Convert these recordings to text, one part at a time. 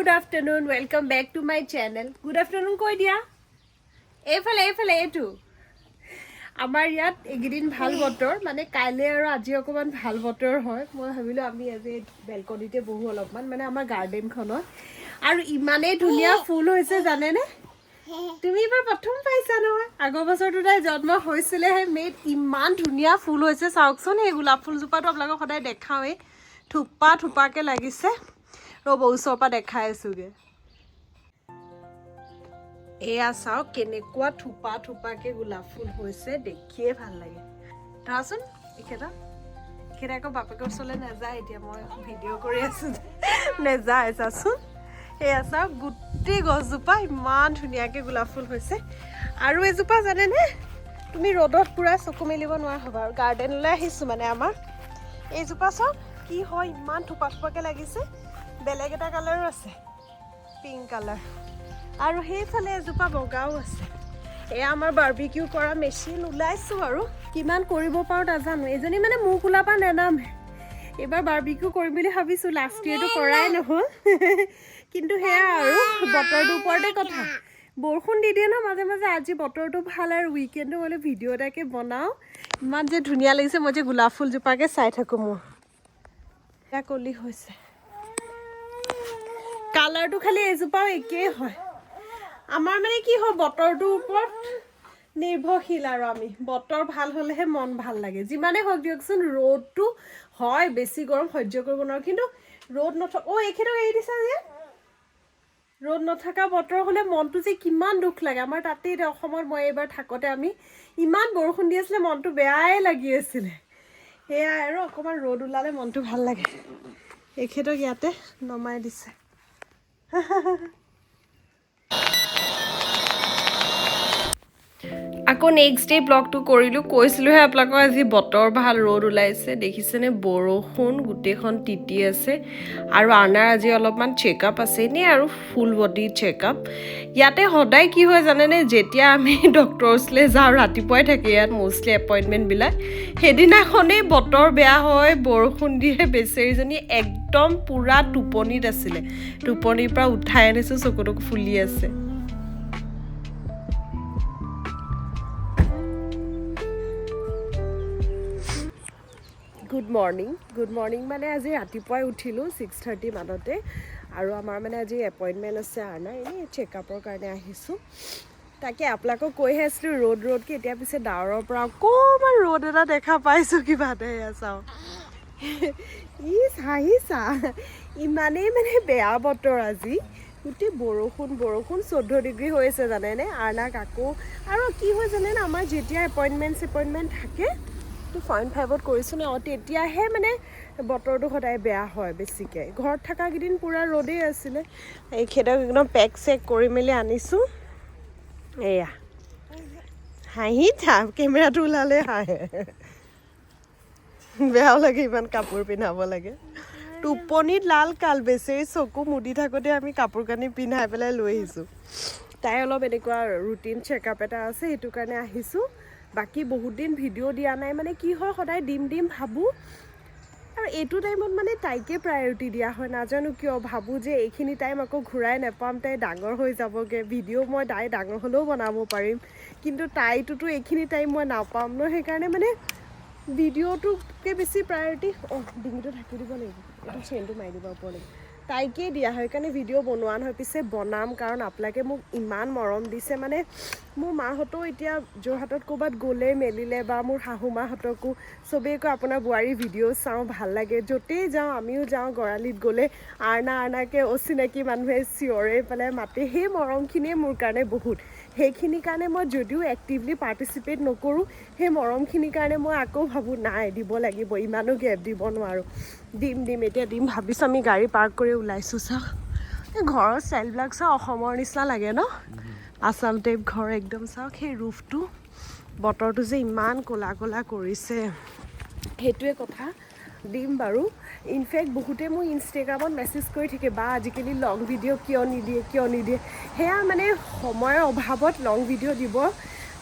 Good afternoon. Welcome back to my channel. Good afternoon কৈ দিয়া এইফালে এইটো আমাৰ ইয়াত এগিদিন ভাল বতৰ মানে কাইলে আৰু আজি অকমান ভাল বতৰ হয় মই ভাবিলো আমি আজি বেলকনিতে বহু অলপমান মানে আমাৰ গাৰ্ডেনখনত আৰু ইমানে ধুনিয়া ফুল হৈছে জানে নে তুমি এবাৰ প্ৰথম পাইছা নহয় আগৰ বছৰটো তাই জন্ম হৈছিলে হে মেট ইমান ধুনিয়া ফুল হৈছে চাওকচোন এই গোলাপ ফুলজোপাটো আপোনালোকক সদায় দেখাওৱে থুপাকে লাগিছে ৰব ওচৰৰ পৰা দেখাই আছোগে এয়া চাও কেনেকুৱা থুপাকে গোলাপ ফুল হৈছে দেখিয়ে ভাল লাগে তাচোন একেটা আকৌ বাপেকৰ ওচৰলৈ নাযায় এতিয়া মই ভিডিঅ' কৰি আছো নেযায় চাচোন এয়া চাও গোটেই গছজোপা ইমান ধুনীয়াকে গোলাপ ফুল হৈছে আৰু এজোপা জানে নে তুমি ৰ'দত পুৰা চকু মেলিব নোৱাৰা হ'বা আৰু গাৰ্ডেনলৈ আহিছো মানে আমাৰ এইজোপা চাও কি হয় ইমান থুপাকে লাগিছে বেলেগ এটা কালাৰো আছে পিংক কালাৰ আৰু সেইফালে এজোপা বগাও আছে এয়া আমাৰ বাৰবিকিউ কৰা মেচিন ওলাইছো আৰু কিমান কৰিব পাৰো নাজানো এজনী মানে মুখ ওলাপা নেনামে এবাৰ বাৰবিকিউ কৰিম বুলি ভাবিছো লাষ্ট ইয়েৰটো কৰাই নহল কিন্তু হেয়া আৰু বতৰটোৰ ওপৰতে কথা বৰষুণ দি দিয়ে ন মাজে মাজে আজি বতৰটো ভাল আৰু উইকেণ্ডটো মানে ভিডিঅ' এটাকে বনাও ইমান যে ধুনীয়া লাগিছে মই যে গোলাপ ফুলজোপাকে চাই থাকো মোৰ এয়া কলি হৈছে কালাৰটো খালি এজোপাও একেই হয় আমাৰ মানে কি হয় বতৰটোৰ ওপৰত নিৰ্ভৰশীল আৰু আমি বতৰ ভাল হ'লেহে মন ভাল লাগে যিমানে হওক দিয়কচোন ৰ'দটো হয় বেছি গৰম সহ্য কৰিব নোৱাৰো কিন্তু ৰ'দ নথকা এইখেতক এৰি দিছা যে ৰ'দ নথকা বতৰ হ'লে মনটো যে কিমান দুখ লাগে আমাৰ তাতেই অসমত মই এইবাৰ থাকোঁতে আমি ইমান বৰষুণ দি আছিলে মনটো বেয়াই লাগি আছিলে সেয়াই আৰু অকণমান ৰ'দ ওলালে মনটো ভাল লাগে এইখেতক ইয়াতে নমাই দিছে আকৌ নেক্সট ডে ব্লগটো কৰিলোঁ কৈছিলোঁহে আপোনালোকক আজি বতৰ ভাল ৰ'দ ওলাইছে দেখিছেনে বৰষুণ গোটেইখন তিতি আছে আৰু আনাৰ আজি অলপমান চেকআপ আছে এনেই আৰু ফুল বডি চেকআপ ইয়াতে সদায় কি হয় জানেনে যেতিয়া আমি ডক্টৰৰ ওচৰলৈ যাওঁ ৰাতিপুৱাই থাকে ইয়াত মষ্টলি এপইণ্টমেণ্টবিলাক সেইদিনাখনেই বতৰ বেয়া হয় বৰষুণ দিয়ে বেচেৰীজনী একদম পূৰা টোপনিত আছিলে টোপনিৰ পৰা উঠাই আনিছোঁ চকুটো ফুলি আছে গুড মৰ্ণিং মানে আজি ৰাতিপুৱাই উঠিলোঁ 6:30 মানতে আৰু আমাৰ মানে আজি এপইণ্টমেণ্ট আছে আনা এনেই চেকআপৰ কাৰণে আহিছোঁ তাকে আপোনালোকক কৈহে আছিলোঁ ৰ'দকৈ এতিয়া পিছে ডাৱৰৰ পৰা অকণমান ৰ'দ এটা দেখা পাইছোঁ কিবা এটা চাওঁ হাঁহিছা ইমানেই মানে বেয়া বতৰ আজি গোটেই বৰষুণ 14 ডিগ্ৰী হৈ আছে জানেনে আৰ্ণাক আকৌ আৰু কি হয় জানেনে আমাৰ যেতিয়া এপইণ্টমেণ্ট থাকে 0.5 কৰিছোঁ ন তেতিয়াহে মানে বতৰটো সদায় বেয়া হয় বেছিকৈ ঘৰত থকা কেইদিন পূৰা ৰ'দেই আছিলে এইখেতক একদম পেক চেক কৰি মেলি আনিছোঁ এয়া হাঁহি থাক কেমেৰাটো ওলালে হাঁহে বেয়াও লাগে ইমান কাপোৰ পিন্ধাব লাগে টোপনিত লাল কাল বেচেৰি চকু মুদি থাকোঁতে আমি কাপোৰ কানি পিন্ধাই পেলাই লৈ আহিছোঁ তাই অলপ এনেকুৱা ৰুটিন চেকআপ এটা আছে সেইটো কাৰণে আহিছোঁ বাকী বহুত দিন ভিডিঅ' দিয়া নাই মানে কি হয় সদায় দিম ভাবোঁ আৰু এইটো টাইমত মানে তাইকে প্ৰায়ৰিটি দিয়া হয় নাজানো কিয় ভাবোঁ যে এইখিনি টাইম আকৌ ঘূৰাই নাপাম তাই ডাঙৰ হৈ যাবগৈ ভিডিঅ' মই তাই ডাঙৰ হ'লেও বনাব পাৰিম কিন্তু তাইটোতো এইখিনি টাইম মই নাপাম ন সেইকাৰণে মানে ভিডিঅ'টোকে বেছি প্ৰায়ৰিটি ডিঙিটো ঢাকি দিব লাগিব এইটো চেইনটো মাৰি দিব ওপৰলৈ তাইকেই দিয়া হয় সেইকাৰণে ভিডিঅ' বনোৱা নহয় পিছে বনাম কাৰণ আপোনালোকে মোক ইমান মৰম দিছে মানে মোৰ মাহঁতেও এতিয়া যোৰহাটত ক'ৰবাত গ'লে মেলিলে বা মোৰ শাহু মাহঁতকো চবেই কয় আপোনাৰ বোৱাৰী ভিডিঅ' চাওঁ ভাল লাগে য'তেই যাওঁ আমিও যাওঁ গঁৰালিত গ'লে আৰ্ণাকে অচিনাকি মানুহে চিঞৰে পেলাই মাতে সেই মৰমখিনিয়ে মোৰ কাৰণে বহুত সেইখিনিৰ কাৰণে মই যদিও এক্টিভলি পাৰ্টিচিপেট নকৰোঁ সেই মৰমখিনিৰ কাৰণে মই আকৌ ভাবোঁ নাই দিব লাগিব ইমানো গেপ দিব নোৱাৰোঁ দিম এতিয়া ভাবিছোঁ আমি গাড়ী পাৰ্ক কৰি ওলাইছোঁ চাওক এই ঘৰৰ ষ্টাইলবিলাক চাওক অসমৰ নিচিনা লাগে ন আছাম টাইপ ঘৰ একদম চাওক সেই ৰুফটো বতৰটো যে ইমান ক'লা কৰিছে সেইটোৱে কথা দিম বাৰু ইনফেক্ট বহুতে মোক ইনষ্টাগ্ৰামত মেছেজ কৰি থাকে বা আজিকালি লং ভিডিঅ' কিয় নিদিয়ে সেয়া মানে সময়ৰ অভাৱত লং ভিডিঅ' দিব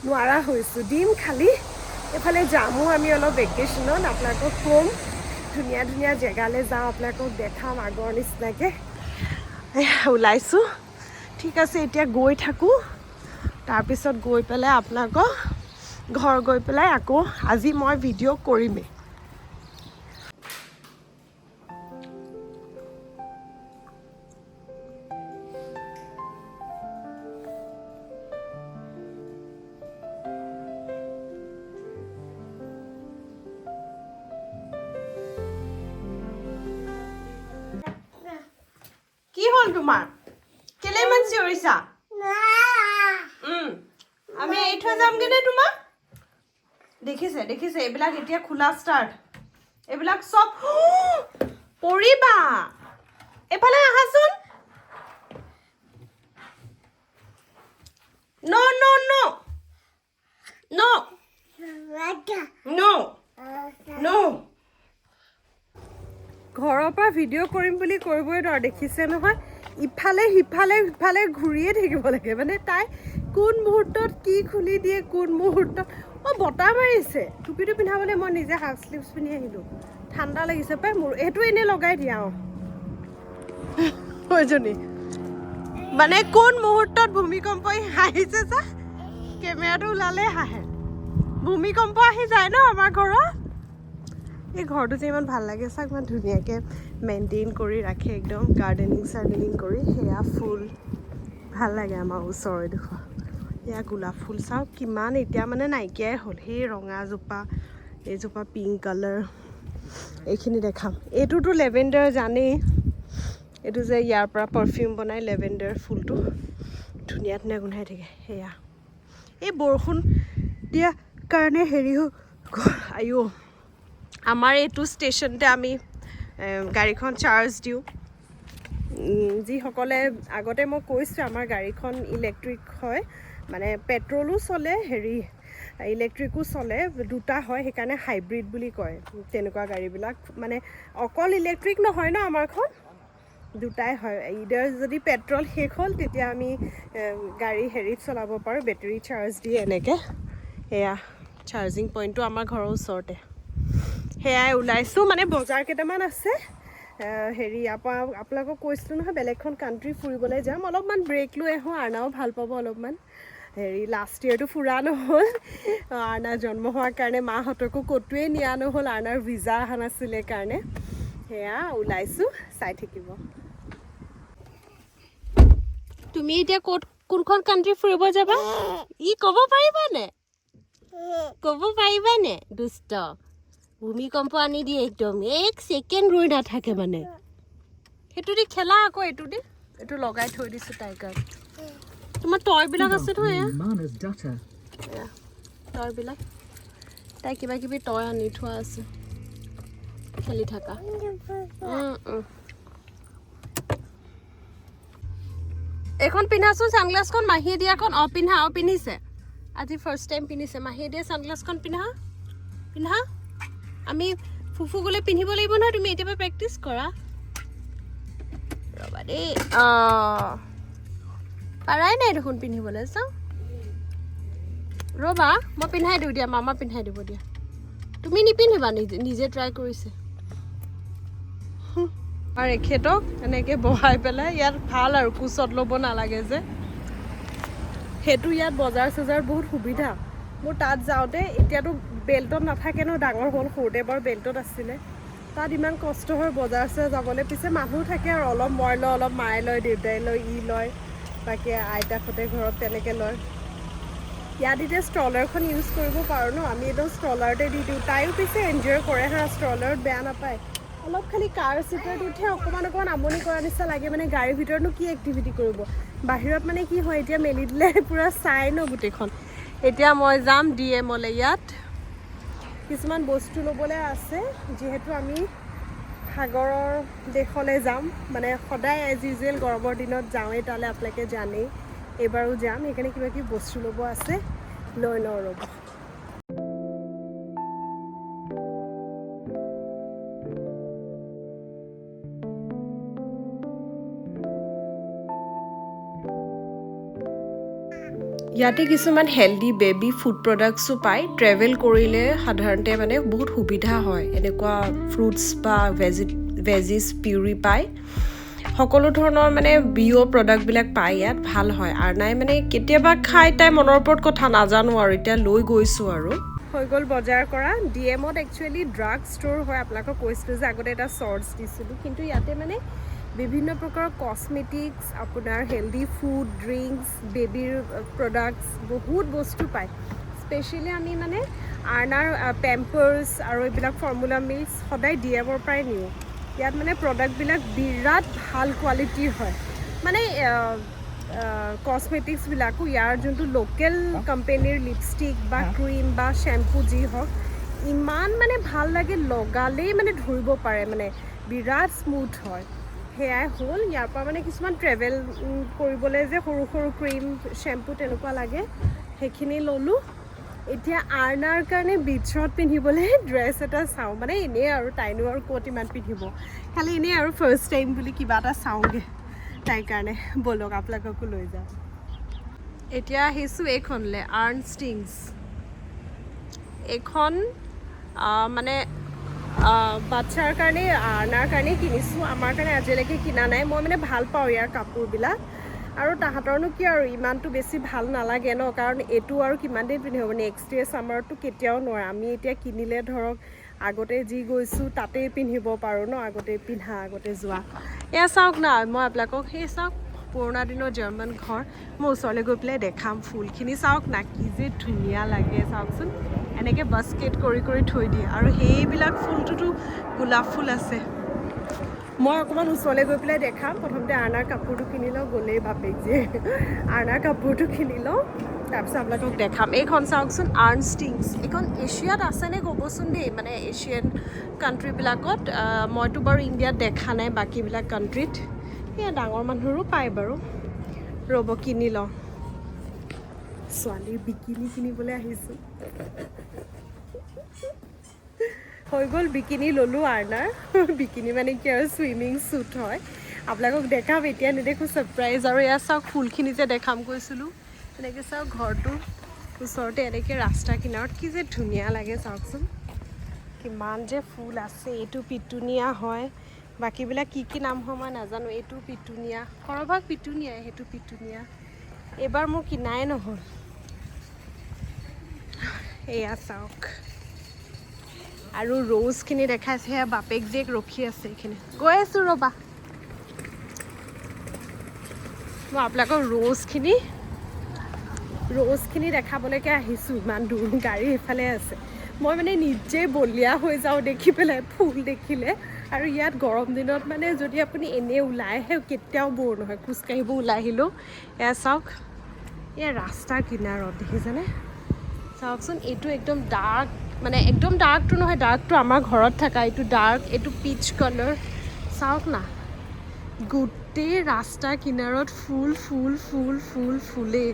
নোৱাৰা হৈছোঁ দিম খালি এফালে যামো আমি অলপ ভেকেশ্যনত আপোনালোকক ক'ম ধুনীয়া জেগালৈ যাওঁ আপোনালোকক দেখাম আগৰ নিচিনাকৈ ওলাইছোঁ ঠিক আছে এতিয়া গৈ থাকোঁ তাৰপিছত গৈ পেলাই আপোনালোকক ঘৰ গৈ পেলাই আকৌ আজি মই ভিডিঅ' কৰিমেই কি হ'ল তোমাৰ কেলে ইমান চিঞৰিছা আমি এৰি থৈ যামগে নে তোমাক দেখিছে দেখিছে এইবিলাক এতিয়া খোলা ষ্টাৰ্ট এইবিলাক চব পৰিবা এফালে আহাচোন নো নো নো নো নো নো ঘৰৰ পৰা ভিডিঅ' কৰিম বুলি কৰিবই নোৱাৰো দেখিছে নহয় ইফালে সিফালে সিফালে ঘূৰিয়ে থাকিব লাগে মানে তাই কোন মুহূৰ্তত কি খুলি দিয়ে কোন মুহূৰ্তত বতাহ মাৰিছে টুপিটো পিন্ধাবলৈ মই নিজে হাফ স্লিভছ পিন্ধি আহিলোঁ ঠাণ্ডা লাগিছে পাই মোৰ এইটো এনেই লগাই দিয়া হয়জনী মানে কোন মুহূৰ্তত ভূমিকম্প আহিছে যে কেমেৰাটো ওলালে হাঁহে ভূমিকম্প আহি যায় ন আমাৰ ঘৰত এই ঘৰটো যে ইমান ভাল লাগে চাওক ইমান ধুনীয়াকৈ মেইনটেইন কৰি ৰাখে একদম গাৰ্ডেনিং চাৰ্ডেনিং কৰি সেয়া ফুল ভাল লাগে আমাৰ ওচৰৰ এডোখৰ এয়া গোলাপ ফুল চাওক কিমান এতিয়া মানে নাইকিয়াই হ'ল সেই ৰঙাজোপা এইজোপা পিংক কালাৰ এইখিনি দেখাম এইটোতো লেভেণ্ডাৰ জানেই এইটো যে ইয়াৰ পৰা পাৰফিউম বনাই লেভেণ্ডাৰ ফুলটো ধুনীয়া ধুনীয়া গোন্ধাই থাকে সেয়া এই বৰষুণ দিয়া কাৰণে হেৰি আয়ো আমাৰ এইটো ষ্টেচনতে আমি গাড়ীখন চাৰ্জ দিওঁ যিসকলে আগতে মই কৈছোঁ আমাৰ গাড়ীখন ইলেক্ট্ৰিক হয় মানে পেট্ৰলো চলে হেৰি ইলেক্ট্ৰিকো চলে দুটা হয় সেইকাৰণে হাইব্ৰিড বুলি কয় তেনেকুৱা গাড়ীবিলাক মানে অকল ইলেক্ট্ৰিক নহয় ন আমাৰখন দুটাই হয় ইডাৰ যদি পেট্ৰল শেষ হ'ল তেতিয়া আমি গাড়ী হেৰিত চলাব পাৰোঁ বেটেৰী চাৰ্জ দিয়ে এনেকৈ সেয়া চাৰ্জিং পইণ্টটো আমাৰ ঘৰৰ ওচৰতে সেয়াই ওলাইছোঁ মানে বজাৰ কেইটামান আছে হেৰি আপোনালোকক কৈছিলোঁ নহয় বেলেগখন কাণ্ট্ৰি ফুৰিবলৈ যাম অলপমান ব্ৰেক লৈ আহোঁ আৰ্ণাও ভাল পাব অলপমান হেৰি লাষ্ট ইয়েৰটো ফুৰা নহ'ল আৰ্ণা জন্ম হোৱাৰ কাৰণে মাহঁতকো ক'তোৱেই নিয়া নহ'ল আৰ্ণাৰ ভিজা অহা নাছিলে কাৰণে সেয়া ওলাইছোঁ চাই থাকিব তুমি এতিয়া ক'ত কোনখন কাণ্ট্ৰি ফুৰিব যাবা ই ক'ব পাৰিবানে দুষ্ট ভূমিকম্প আনি দিয়ে একদম এক ছেকেণ্ড ৰৈ নাথাকে মানে সেইটো দি খেলা আকৌ এইটো লগাই থৈ দিছোঁ তাইৰ কাৰণে তোমাৰ টয়বিলাক আছে নহয় টয়বিলাক তাই কিবা কিবি টয় আনি থোৱা আছে খেলি থাকা এইখন পিন্ধাচোন ছানগ্লাছখন মাহীয়ে দিয়াখন পিন্ধা পিন্ধিছে আজি ফাৰ্ষ্ট টাইম পিন্ধিছে মাহীয়ে দিয়া ছানগ্লাছখন পিন্ধা আমি ফুফু গ'লে পিন্ধিব লাগিব নহয় তুমি এতিয়াৰ পৰা প্ৰেক্টিচ কৰা ৰ'বা দেই পাৰাই নাই দেখোন পিন্ধিবলৈ চাওঁ ৰ'বা মই পিন্ধাই দিওঁ দিয়া মামা পিন্ধাই দিব দিয়া তুমি নিপিন্ধিবা নিজে ট্ৰাই কৰিছে আৰু এখেতক এনেকৈ বহাই পেলাই ইয়াত ভাল আৰু কোচত ল'ব নালাগে যে সেইটো ইয়াত বজাৰ চজাৰ বহুত সুবিধা মোৰ তাত যাওঁতে এতিয়াতো বেল্টত নাথাকে ন ডাঙৰ হ'ল সৰুতে বাৰু বেল্টত আছিলে তাত ইমান কষ্ট হয় বজাৰ চজাৰ যাবলৈ পিছে মানুহ থাকে আৰু অলপ মই লয় অলপ মায়ে লয় দেউতাই লয় লয় বাকী আইতাহঁতে ঘৰত তেনেকৈ লয় ইয়াত এতিয়া ষ্ট্ৰলাৰখন ইউজ কৰিব পাৰোঁ ন আমি একদম ষ্ট্ৰলাৰতে দি দিওঁ তাইও পিছে এনজয় কৰে ষ্ট্ৰলাৰত বেয়া নাপায় অলপ খালি কাৰ চিটত উঠে অকণমান আমনি কৰা নিচিনা লাগে মানে গাড়ীৰ ভিতৰতনো কি এক্টিভিটি কৰিব বাহিৰত মানে কি হয় এতিয়া মেলি দিলে পূৰা চাই ন গোটেইখন এতিয়া মই যাম DMলৈ ইয়াত কিছুমান বস্তু ল'বলৈ আছে যিহেতু আমি সাগৰৰ দেশলৈ যাম মানে সদায় এজ ইউজুৱেল গৰমৰ দিনত যাওঁৱেই তালৈ আপোনালোকে জানেই এইবাৰো যাম সেইকাৰণে কিবা কিবি বস্তু ল'ব আছে লৈ লওঁ ৰ'ব ইয়াতে কিছুমান হেল্ডি বেবী ফুড প্ৰডাক্টছো পায় ট্ৰেভেল কৰিলে সাধাৰণতে মানে বহুত সুবিধা হয় এনেকুৱা ফ্ৰুটছ বা ভেজিছ পিউৰি পায় সকলো ধৰণৰ মানে বিঅ' প্ৰডাক্টবিলাক পায় ইয়াত ভাল হয় আৰ্নাই মানে কেতিয়াবা খাই তাই মনৰ ওপৰত কথা নাজানো আৰু এতিয়া লৈ গৈছোঁ আৰু হৈ গ'ল বজাৰ কৰা ডিএমত একচুৱেলি ড্ৰাগ ষ্ট'ৰ হয় আপোনালোকক কৈছিলোঁ যে আগতে এটা চৰ্টছ দিছিলোঁ কিন্তু ইয়াতে মানে বিভিন্ন প্ৰকাৰৰ কছমেটিক্স আপোনাৰ হেল্ডি ফুড ড্ৰিংকছ বেবীৰ প্ৰডাক্টছ বহুত বস্তু পায় স্পেচিয়েলি আমি মানে আৰ্নাৰ পেম্পাৰ্ছ আৰু এইবিলাক ফৰ্মুলা মিল্ক সদায় ডিএমৰ পৰাই নিওঁ ইয়াত মানে প্ৰডাক্টবিলাক বিৰাট ভাল কোৱালিটিৰ হয় মানে কছমেটিক্সবিলাকো ইয়াৰ যোনটো লোকেল কোম্পেনীৰ লিপষ্টিক বা ক্ৰীম বা শ্বেম্পু যি হওক ইমান মানে ভাল লাগে লগালেই মানে ধৰিব পাৰে মানে বিৰাট স্মুথ হয় সেয়াই হ'ল ইয়াৰ পৰা মানে কিছুমান ট্ৰেভেল কৰিবলৈ যে সৰু সৰু ক্ৰীম শ্বেম্পু তেনেকুৱা লাগে সেইখিনি ল'লোঁ এতিয়া আৰ্নাৰ কাৰণে বিচত পিন্ধিবলৈ ড্ৰেছ এটা চাওঁ মানে এনেই আৰু তাইনো আৰু ক'ত ইমান পিন্ধিব খালি এনেই আৰু ফাৰ্ষ্ট টাইম বুলি কিবা এটা চাওঁগৈ তাইৰ কাৰণে ব'লক আপোনালোককো লৈ যাওঁ এতিয়া আহিছোঁ এইখনলৈ আৰ্ন ষ্টিংছ এইখন মানে বাচ্চাৰ কাৰণে আৰ্নাৰ কাৰণে কিনিছোঁ আমাৰ কাৰণে আজিলৈকে কিনা নাই মই মানে ভাল পাওঁ ইয়াৰ কাপোৰবিলাক আৰু তাহাঁতৰনো কি আৰু ইমানটো বেছি ভাল নালাগে ন কাৰণ এইটো আৰু কিমান দিন পিন্ধিব নেক্সট ইয়েৰ ছামাৰতো কেতিয়াও নোৱাৰে আমি এতিয়া কিনিলে ধৰক আগতে যি গৈছোঁ তাতেই পিন্ধিব পাৰোঁ ন আগতে পিন্ধা আগতে যোৱা এয়া চাওক না মই আপোনালোকক সেই চাওক পুৰণা দিনৰ জাৰ্মান ঘৰ মই ওচৰলৈ গৈ পেলাই দেখাম ফুলখিনি চাওক না কি যে ধুনীয়া লাগে চাওকচোন এনেকৈ বাস্কেট কৰি কৰি থৈ দিয়ে আৰু সেইবিলাক ফুলটোতো গোলাপ ফুল আছে মই অকণমান ওচৰলৈ গৈ পেলাই দেখাম প্ৰথমতে আৰ্নাৰ কাপোৰটো কিনি লওঁ গ'লেই বাপেক যে আৰ্নাৰ কাপোৰটো কিনি লওঁ তাৰপিছত আপোনালোকক দেখাম এইখন চাওকচোন আৰ্ন ষ্টিংছ এইখন এছিয়াত আছেনে ক'বচোন দেই মানে এছিয়ান কাণ্ট্ৰিবিলাকত মইতো বাৰু ইণ্ডিয়াত দেখা নাই বাকীবিলাক কাণ্ট্ৰিত সেয়া ডাঙৰ মানুহৰো পায় বাৰু ৰ'ব কিনি লওঁ ছোৱালীৰ বিকিনি কিনিবলৈ আহিছোঁ হৈ গ'ল বিকিনি ল'লোঁ আৰ্নাৰ বিকিনি মানে কি আৰু চুইমিং শ্বুট হয় আপোনালোকক দেখাম এতিয়া নেদেখোঁ ছাৰপ্ৰাইজ আৰু এয়া চাওক ফুলখিনি যে দেখাম কৈছিলোঁ এনেকৈ চাওক ঘৰটো ওচৰতে এনেকৈ ৰাস্তা কিনাৰত কি যে ধুনীয়া লাগে চাওকচোন কিমান যে ফুল আছে এইটো পিটুনিয়া হয় বাকীবিলাক কি কি নাম হয় মই নাজানো এইটো পিটুনিয়া সৰহভাগ পিটুনিয়াই সেইটো পিটুনিয়া এইবাৰ মোৰ কিনাই নহ'ল এয়া চাওক আৰু ৰ'জখিনি দেখাইছে সেয়া বাপেক জীয়েক ৰখি আছে এইখিনি গৈ আছোঁ ৰ'বা মই আপোনালোকৰ ৰ'জখিনি দেখাবলৈকে আহিছোঁ ইমান দূৰ গাড়ী এইফালে আছে মই মানে নিজে বলিয়া হৈ যাওঁ দেখি পেলাই ফুল দেখিলে আৰু ইয়াত গৰম দিনত মানে যদি আপুনি এনেই ওলাই আহে কেতিয়াও ব'ৰ নহয় খোজকাঢ়িব ওলাই আহিলেও এয়া চাওক এয়া ৰাস্তাৰ কিনাৰত দেখিছেনে চাওকচোন এইটো একদম ডাৰ্ক মানে একদম ডাৰ্কটো নহয় ডাৰ্কটো আমাৰ ঘৰত থকা এইটো ডাৰ্ক এইটো পিচ কালাৰ চাওক না গোটেই ৰাস্তাৰ কিনাৰত ফুল ফুল ফুল ফুল ফুলেই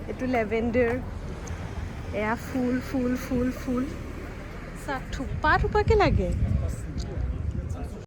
এইটো লেভেণ্ডাৰ এয়া ফুল ফুল ফুল ফুল চাওক থোপা থোপাকৈ লাগে